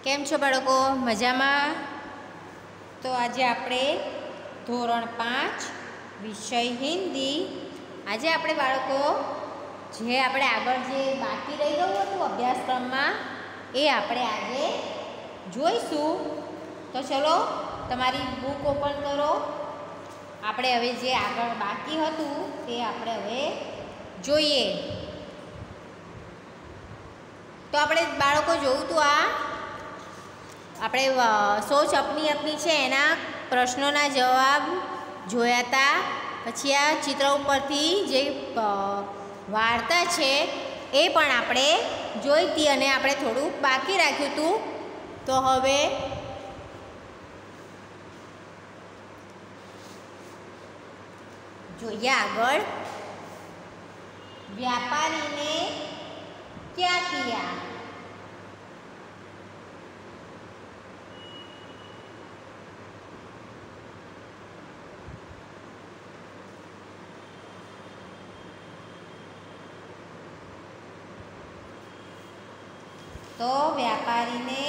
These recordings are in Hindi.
કેમ છો બાળકો? મજામાં? તો આજે આપણે ધોરણ 5 વિષય હિન્દી આજે આપણે બાળકો જે આપણે આગળ જે બાકી રહી ગયું હતું અભ્યાસક્રમમાં એ આપણે આજે જોઈશું. તો ચલો તમારી બુક ઓપન કરો. આપણે હવે જે આગળ બાકી હતું તે આપણે હવે જોઈએ. તો આપણે બાળકો જોયું હતું આપણે સોચ અપની અપની છે એના પ્રશ્નોના જવાબ જોયા હતા. પછી આ ચિત્ર ઉપરથી જે વાર્તા છે એ પણ આપણે જોઈ હતી અને આપણે થોડુંક બાકી રાખ્યું હતું. તો હવે જોઈએ આગળ. व्यापारी ने क्या किया? तो व्यापारी ने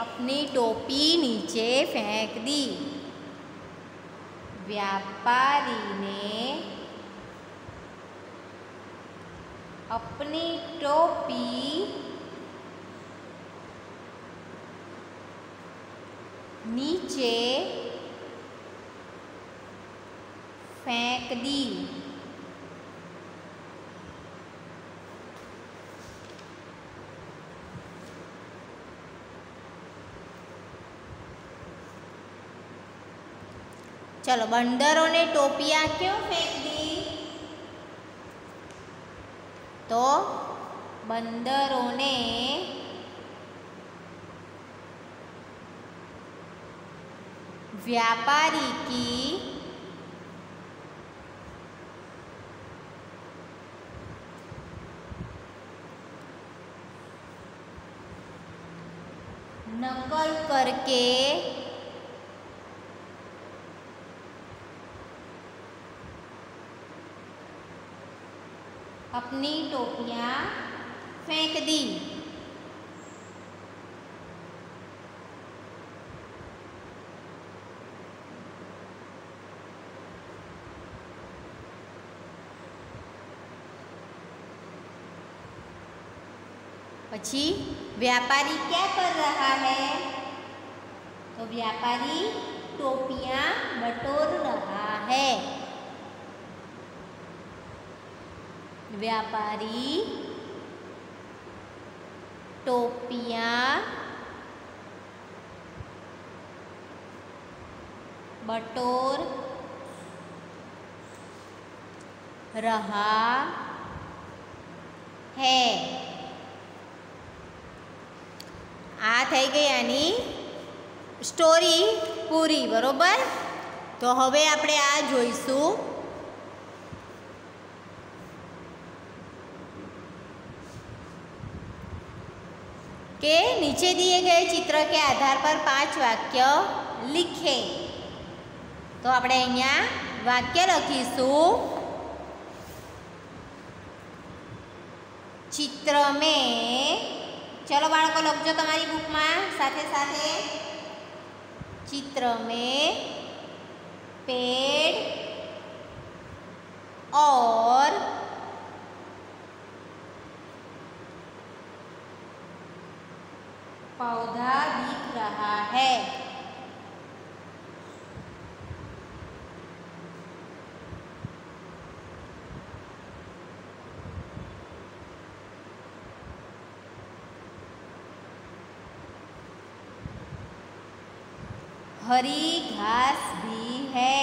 अपनी टोपी नीचे फेंक दी. व्यापारी ने अपनी टोपी नीचे फेंक दी. चलो बंदरों ने टोपियां क्यों फेंक दी? तो बंदरों ने व्यापारी की नकल करके अपनी टोपियां फेंक दी. पछी व्यापारी क्या कर रहा है? तो व्यापारी टोपियां बटोर रहा है. व्यापारी टोपियां बटोर रहा है. आ થઈ ગઈ આની સ્ટોરી પૂરી. બરોબર. તો હવે આપણે આ જોઈશું कि नीचे दिए गए चित्र के आधार पर 5 वाक्य लिखे. तो આપણે અહીંયા વાક્ય લખીશું. चित्र में, चलो बाળકો લખજો તમારી બુકમાં સાથે સાથે. चित्र में पेड़ और पौधा दिख रहा है. हरी घास भी है.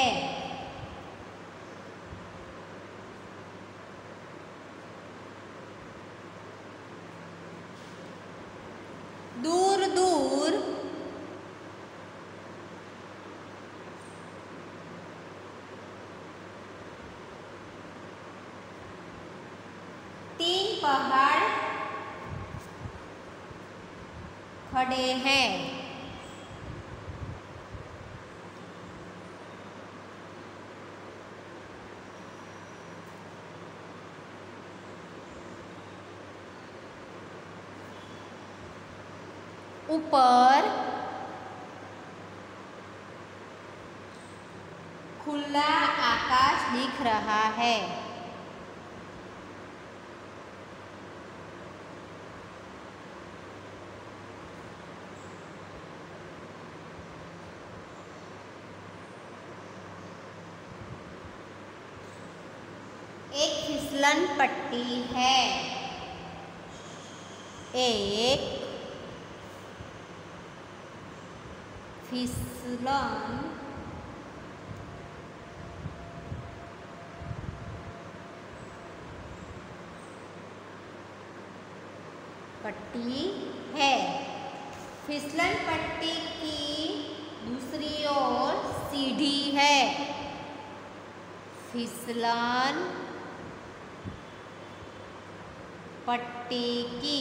दूर दूर तीन पहाड़ खड़े हैं. ऊपर खुला आकाश दिख रहा है। एक फिसलन पट्टी है। एक फिसलन पट्टी है। फिसलन पट्टी की दूसरी ओर सीढ़ी है। फिसलन पट्टी की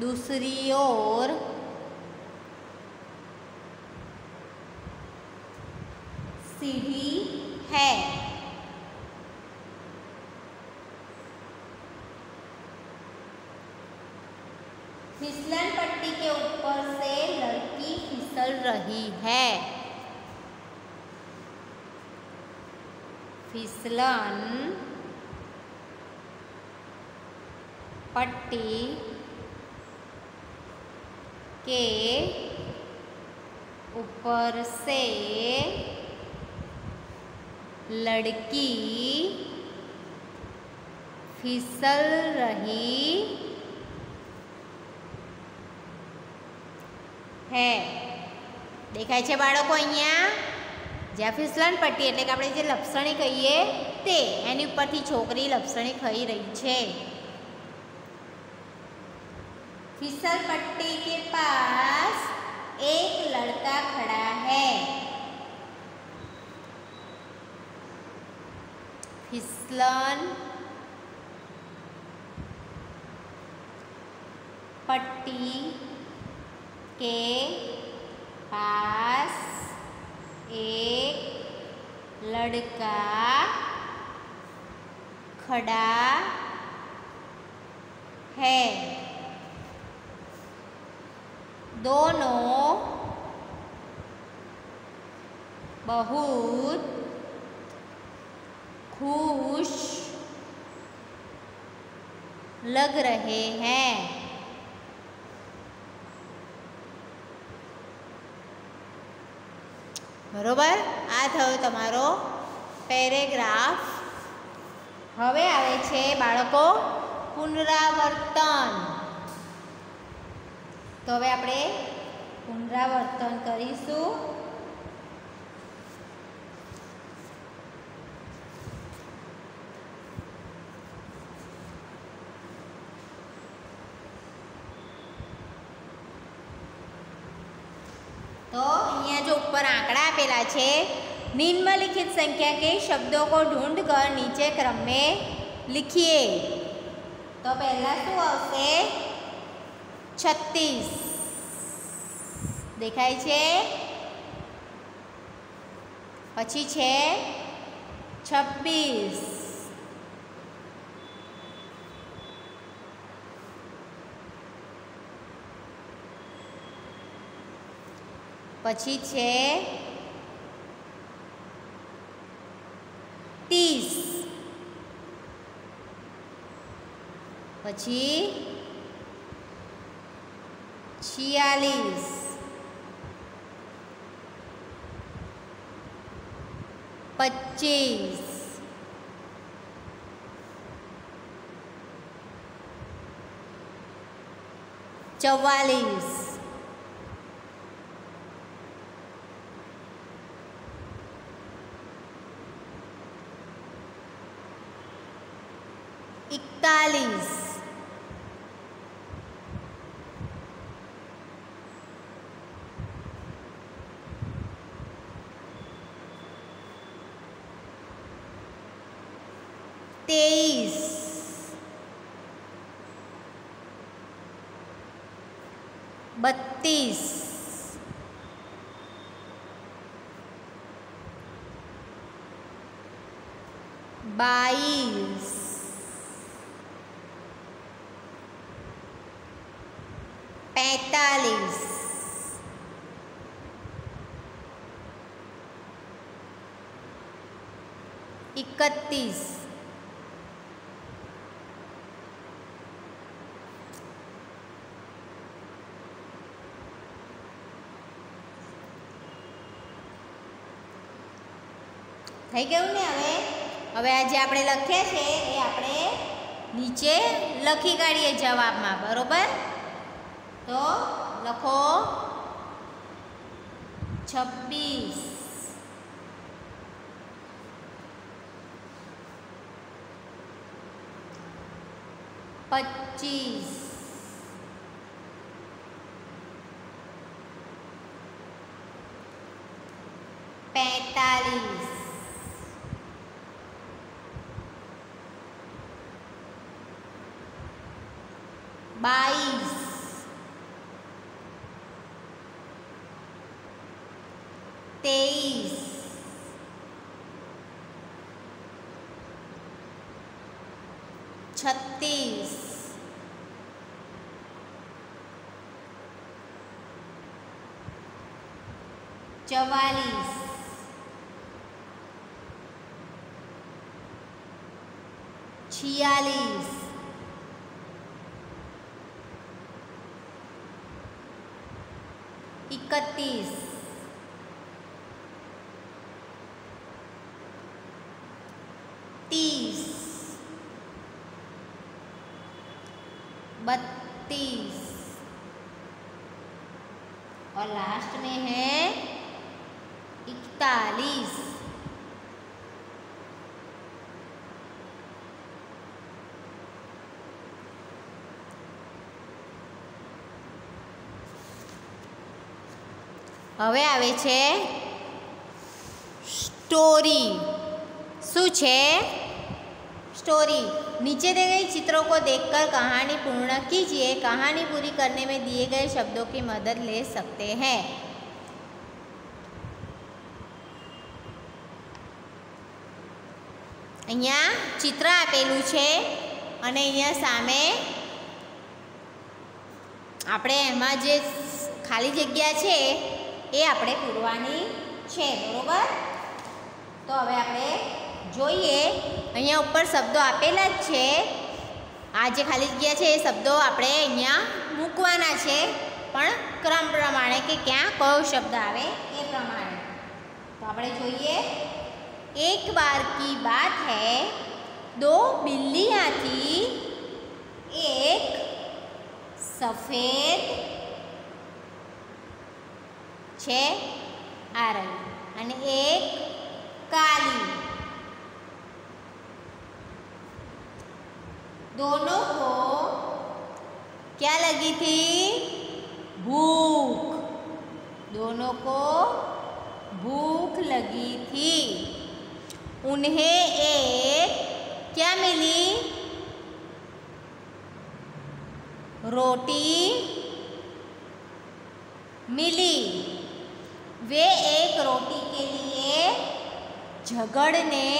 दूसरी ओर सीढ़ी है। फिसलन पट्टी के ऊपर से लड़की फिसल रही है। फिसलन पट्टी के ऊपर से लड़की फिसल रही है। देखाय छे बाळको अहींया ज्यां फिसलन पट्टी एटले के आपणे जे लपसणी कहीए ते एनी उपरथी छोकरी लपसणी खाई रही छे। फिसल पट्टी के पास एक लड़का खड़ा है। फिसलन पट्टी के पास एक लड़का खड़ा है। दोनों बहुत खुश लग रहे हैं। बरोबर, आ थयो तमारो पेरेग्राफ। हवे आवे छे बाळको पुनरावर्तन। तो हवे आपणे पुनरावर्तन करीशुं। तो अहींया जो ऊपर आंकड़ा आपेला छे, निम्नलिखित संख्या के शब्दों को ढूंढकर नीचे क्रम में लिखिए। तो पहला शू आवशे? 36 देखाय छे। पछी छे 26, पछी छे 30, पछी 46, पच्चीस, 44, 41, 23, 32, 22, 45 31 થઈ ગયું ને? હવે આ જે આપણે લખ્યા છે એ આપણે નીચે લખી કાઢીએ જવાબમાં, બરોબર? તો લખો 26 25 45 22 23 36 44 46 31 30 32 और लास्ट में है 41। હવે આવે છે स्टोरी। શું છે स्टोरी? नीचे दिए गए चित्रों को देखकर कहानी पूर्ण कीजिए। कहानी पूरी करने में दिए गए शब्दों की मदद ले सकते हैं। અહીંયા ચિત્ર આપેલું છે અને અહીંયા સામે આપણે એમાં જે ખાલી જગ્યા છે એ આપણે પૂરવાની છે, બરોબર? તો હવે આપણે જોઈએ, અહીંયા ઉપર શબ્દો આપેલા જ છે। આ જે ખાલી જગ્યા છે એ શબ્દો આપણે અહીંયા મૂકવાના છે, પણ ક્રમ પ્રમાણે કે ક્યાં કયો શબ્દ આવે એ પ્રમાણે। તો આપણે જોઈએ, एक बार की बात है, दो बिल्लियाँ थी, एक सफ़ेद छे आ रही અને એક काली। दोनों को क्या लगी थी? भूख। दोनों को भूख लगी थी। उन्हें एक क्या मिली? रोटी मिली। वे एक रोटी के लिए झगड़ने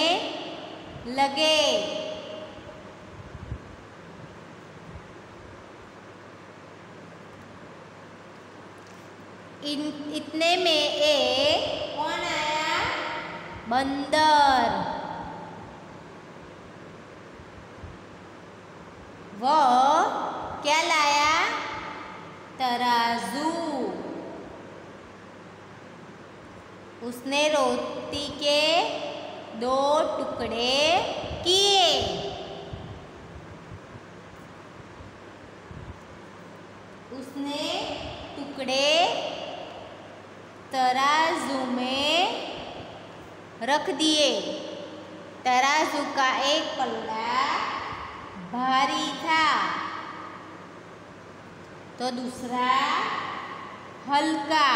लगे। इतने में एक कौन आया? बंदर। वह क्या लाया? तराजू। उसने रोटी के 2 टुकड़े किए। उसने टुकड़े तराजू में रख दिए। तराजू का एक पल्ला भारी था तो दूसरा हल्का।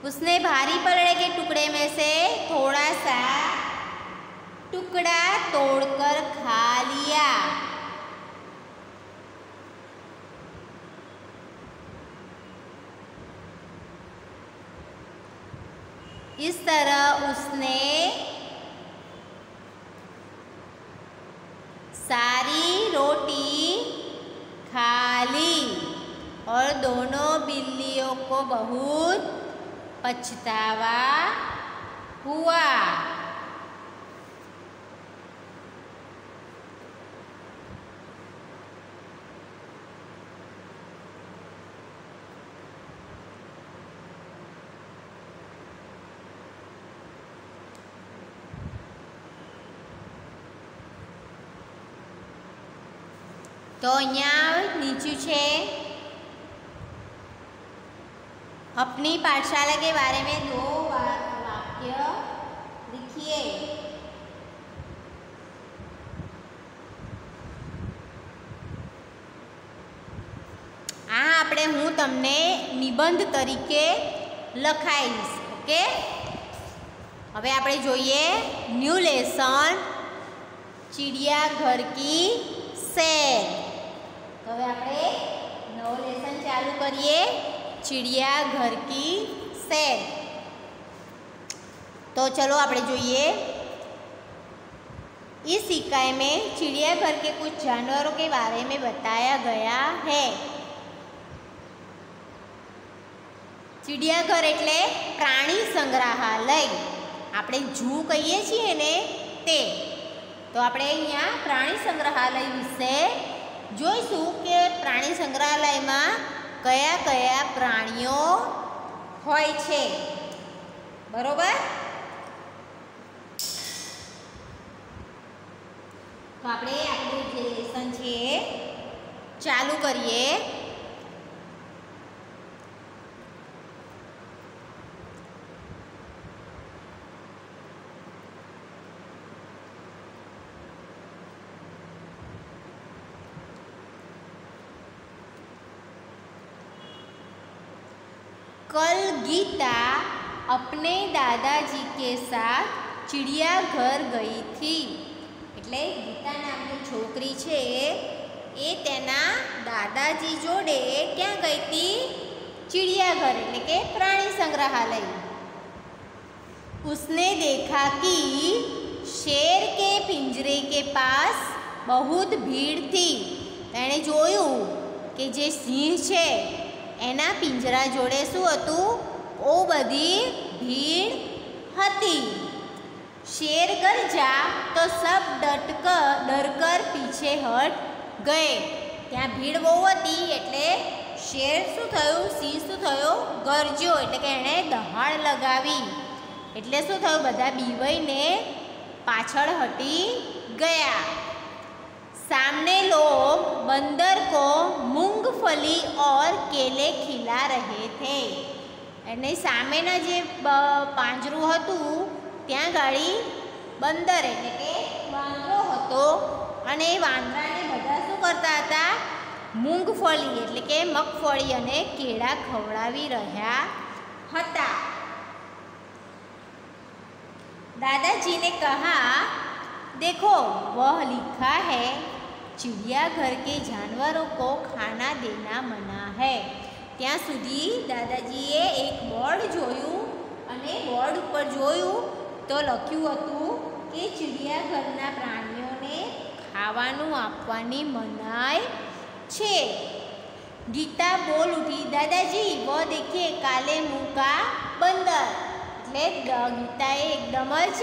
उसने भारी पल्ले के टुकड़े में से थोड़ा सा टुकड़ा तोड़कर खा लिया। इस तरह उसने सारी रोटी खाली और दोनों बिल्लियों को बहुत पछतावा हुआ। तो अहींया नीचू छे अपनी पाठशाला के बारे में 2 वाक्य लिखिए। आ આપણે હું તમને નિબંધ તરીકે લખાઈશ। ઓકે, હવે આપણે જોઈએ ન્યૂ લેસન चिड़ियाघर की सैर। तो હવે આપણે નવો લેસન ચાલુ કરીએ, चिड़ियाघर की सैर। तो चलो આપણે જોઈએ। इस इकाई में चिड़ियाघर के कुछ जानवरों के बारे में बताया गया है। चिड़ियाघर એટલે प्राणी संग्रहालय, આપણે जू कहीए છીએ ને તે। तो આપણે અહીંયા प्राणी संग्रहालय વિશે જોઈશું કે प्राणी સંગ્રહાલયમાં કયા કયા પ્રાણીઓ હોય છે, બરોબર? તો આપણે આપણું જે લેસન છે ચાલુ કરીએ। कल गीता अपने दादाजी के साथ चिड़ियाघर गई थी। એટલે ગીતા નામની છોકરી છે એ તેના દાદાજી જોડે ક્યાં ગઈ હતી? चिड़ियाघर એટલે કે प्राणी संग्रहालय। उसने देखा कि शेर के पिंजरे के पास बहुत भीड़ थी। તેણે જોયું કે જે સિંહ છે એના પિંજરા જોડે શું હતું? બહુ બધી ભીડ હતી। शेर गरजा तो सब डरकर पीछे हट गए। ત્યાં ભીડ બહુ હતી એટલે શેર શું થયું? સિંહ શું થયો? ગરજ્યો એટલે કે એણે દહાડ લગાવી, એટલે શું થયું? બધા બીવાઈને પાછળ હટી ગયા। सामने लोग बंदर को मूंगफली और केले खिला रहे थे। અને સામેના જે પાંજરું હતું ત્યાં ગાડી બંદર એટલે કે વાંદરો હતો અને વાંદરાને બધા શું કરતા હતા? મૂંગફળી એટલે કે મગફળી અને કેળા ખવડાવી રહ્યા હતા। दादाजी ने कहा, देखो वह लिखा है चिड़ियाघर के जानवरों को खाना देना मना है। ત્યાં સુધી દાદાજીએ એક બોર્ડ જોયું અને બોર્ડ ઉપર જોયું તો લખ્યું હતું કે ચિડિયાઘરના પ્રાણીઓને ખાવાનું આપવાની મનાઈ છે। ગીતા બોલ ઉઠી, દાદાજી वो देखिए काले मुंह का बंदर। એટલે ગીતાએ એકદમ જ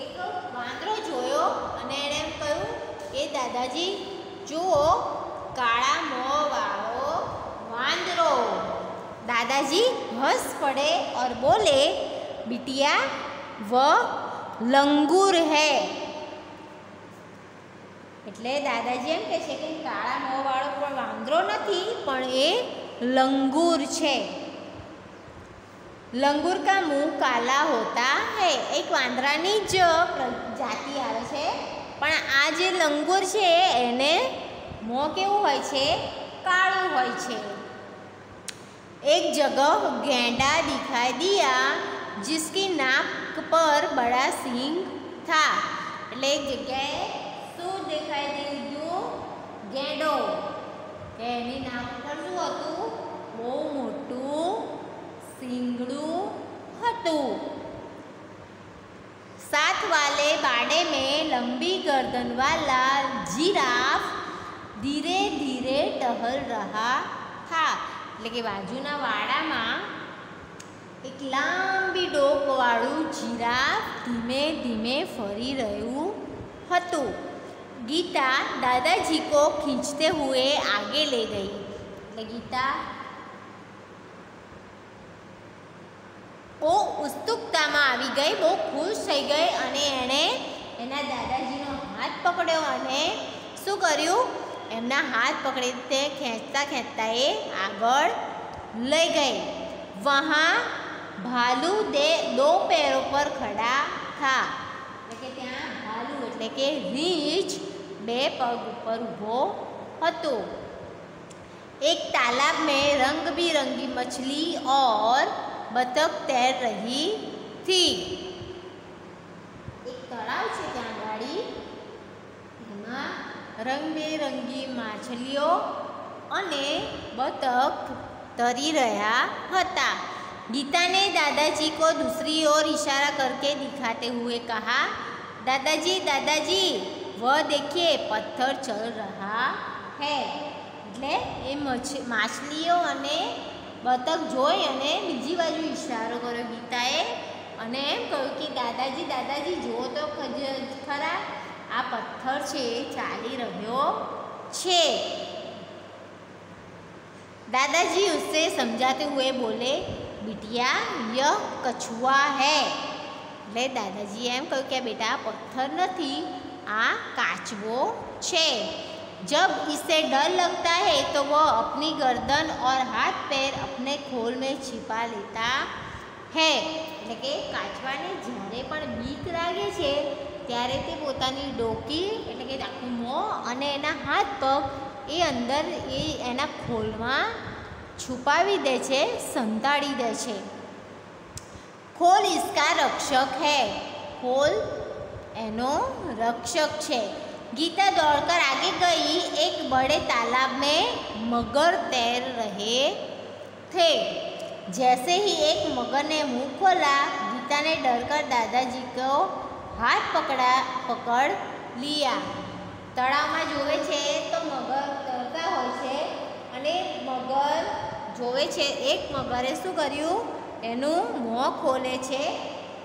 એક વાંદરો જોયો અને એણે એમ કહ્યું કે દાદાજી જુઓ કાળા મોં વાળો वांदरो। दादाजी हंस पड़े और बोले, बिटिया वह लंगूर है। એટલે દાદાજી એમ કહે છે કે કાળા મોં વાળો પણ વાંદરો નથી પણ એ લંગૂર છે। લંગૂર કા મુંહ કાલા હોતા હૈ। એક વાંદરાની જ જાતિ આવે છે પણ આ જે લંગૂર છે એને મોં કેવું હોય છે? કાળું હોય છે। एक जगह गेंडा दिखाई दिया जिसकी नाक पर बड़ा सींग था। એટલે એક જગ્યાએ શું દેખાઈ દીધું? ગેંડો કે એની નાક પર શું હતું? બહુ મોટું सींगड़ू હતું। साथ वाले बाड़े में लंबी गर्दन वाला जिराफ धीरे धीरे टहल रहा था। એટલે કે બાજુના વાડામાં એક લાંબી ડોકવાળું જીરાફ ધીમે ધીમે ફરી રહ્યું હતું। गीता दादाजी को खींचते हुए आगे ले गई। એટલે ગીતા બહુ ઉત્સુકતામાં આવી ગઈ, બહુ ખુશ થઈ ગઈ અને એણે એના દાદાજીનો હાથ પકડ્યો અને શું કર્યું, એમના હાથ પકડી તે ખેંચતા ખેંચતા એ આગળ લઈ ગઈ। વહાં ભાલુ દો पैरों पर खड़ा था। એટલે કે ત્યાં ભાલુ એટલે કે રીંછ બે પગ ઉપર ઊભો હતો। एक तालाब में रंग बिरंगी मछली और बतख तैर रही थी। एक तलाव છે ત્યાં ગાડી, એમાં રંગબેરંગી માછલીઓ અને બતક તરી રહ્યા હતા। गीता ने दादाजी को दूसरी ओर इशारा करके दिखाते हुए कहा, दादाजी दादाजी वह देखिए पत्थर चल रहा है। એટલે એ માછલીઓ અને બતક જોઈ અને બીજી બાજુ ઇશારો કર્યો ગીતાએ અને એમ કહ્યું કે દાદાજી દાદાજી જુઓ તો ખરા, આ પથ્થર છે એ ચાલી રહ્યો છે। दादाजी उससे समझाते हुए बोले, बिटिया यह कछुआ है। એટલે દાદાજી એમ કહ્યું કે બેટા પથ્થર નથી, આ કાચબો છે। जब इसे डर लगता है तो वह अपनी गर्दन और हाथ पैर अपने खोल में छिपा लेता है। એટલે કે કાચવાને જ્યારે પણ બીક લાગે છે ત્યારે તે પોતાની ડોકી એટલે કે આખું મોં અને એના હાથ પગ એ અંદર એ એના ખોલમાં છુપાવી દે છે, સંતાડી દે છે। खोल इसका रक्षक है। खोल एनो रक्षक छे। गीता दौड़कर आगे गई। एक बड़े तालाब में मगर तैर रहे थे। जैसे ही एक मगर ने मुंह खोला, गीता ने डरकर दादाजी को हाथ पकड़ लिया। તળાવમાં જોવે છે તો મગર તરતા હોય છે અને મગર જોવે છે, એક મગરે શું કર્યું, એનું મોં ખોલે છે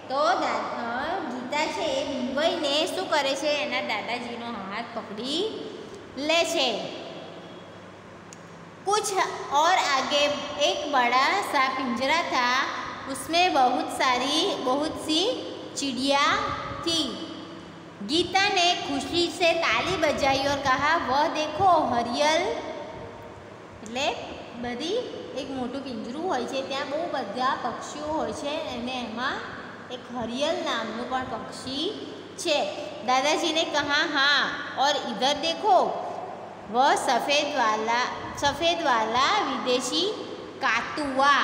તો ગીતા છે એ બીવાઈને શું કરે છે, એના દાદાજીનો હાથ પકડી લે છે। कुछ और आगे एक बड़ा सा पिंजरा था, उसमें बहुत सी चिड़िया थी। गीता ने खुशी से ताली बजाई और कहा, वह देखो हरियल। એટલે બધી એક મોટું પિંજરું હોય છે, ત્યાં બહુ બધા પક્ષીઓ હોય છે અને એમાં एक हरियल नामનું પણ પક્ષી છે। दादाजी ने कहा, हाँ और इधर देखो वह सफ़ेद वाला विदेशी कातुआ।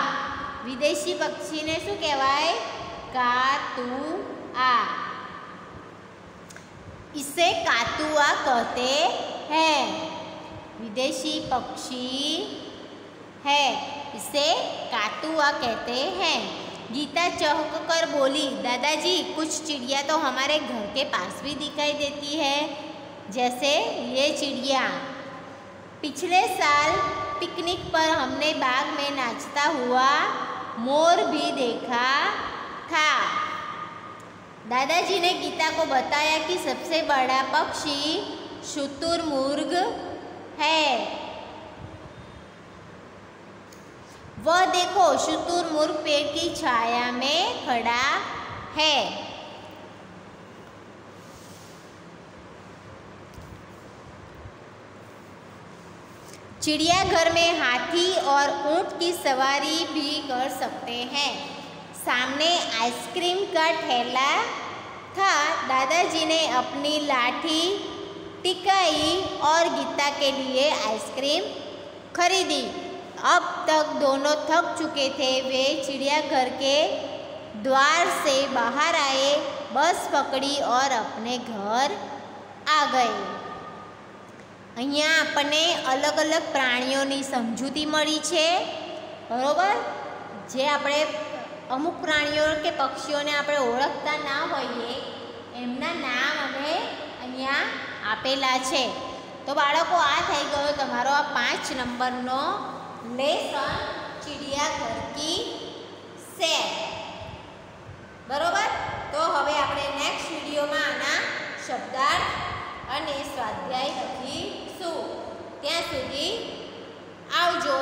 विदेशी पक्षी ने શું કહેવાય, कातुआ। इसे कातुआ कहते हैं। विदेशी पक्षी है, इसे कातुआ कहते हैं। गीता चौंक कर बोली, दादाजी कुछ चिड़िया तो हमारे घर के पास भी दिखाई देती है, जैसे ये चिड़िया। पिछले साल पिकनिक पर हमने बाग में नाचता हुआ मोर भी देखा था। दादाजी ने गीता को बताया कि सबसे बड़ा पक्षी शुतुरमुर्ग है। वह देखो शुतुरमुर्ग पेड़ की छाया में खड़ा है। चिड़ियाघर में हाथी और ऊंट की सवारी भी कर सकते हैं। सामने आइसक्रीम का ठेला था। दादाजी ने अपनी लाठी टिकाई और गीता के लिए आइसक्रीम खरीदी। अब तक दोनों थक चुके थे। वे चिड़ियाघर के द्वार से बाहर आए, बस पकड़ी और अपने घर आ गए। અહીંયા આપણને અલગ અલગ પ્રાણીઓની સમજૂતી મળી છે, બરાબર। જે આપણે અમુક પ્રાણીઓ કે પક્ષીઓને આપણે ઓળખતા ના હોઈએ એમના નામ અમે અહીંયા આપેલા છે। તો બાળકો આ થઈ ગયો તમારો આ 5 નંબરનો લેસન ચિડિયા ઘર કી સૈર. બરોબર. તો હવે આપણે નેક્સ્ટ વિડીયોમાં આના શબ્દાર્થ અને સ્વાધ્યાય લખીશું. ત્યાં સુધી આવજો.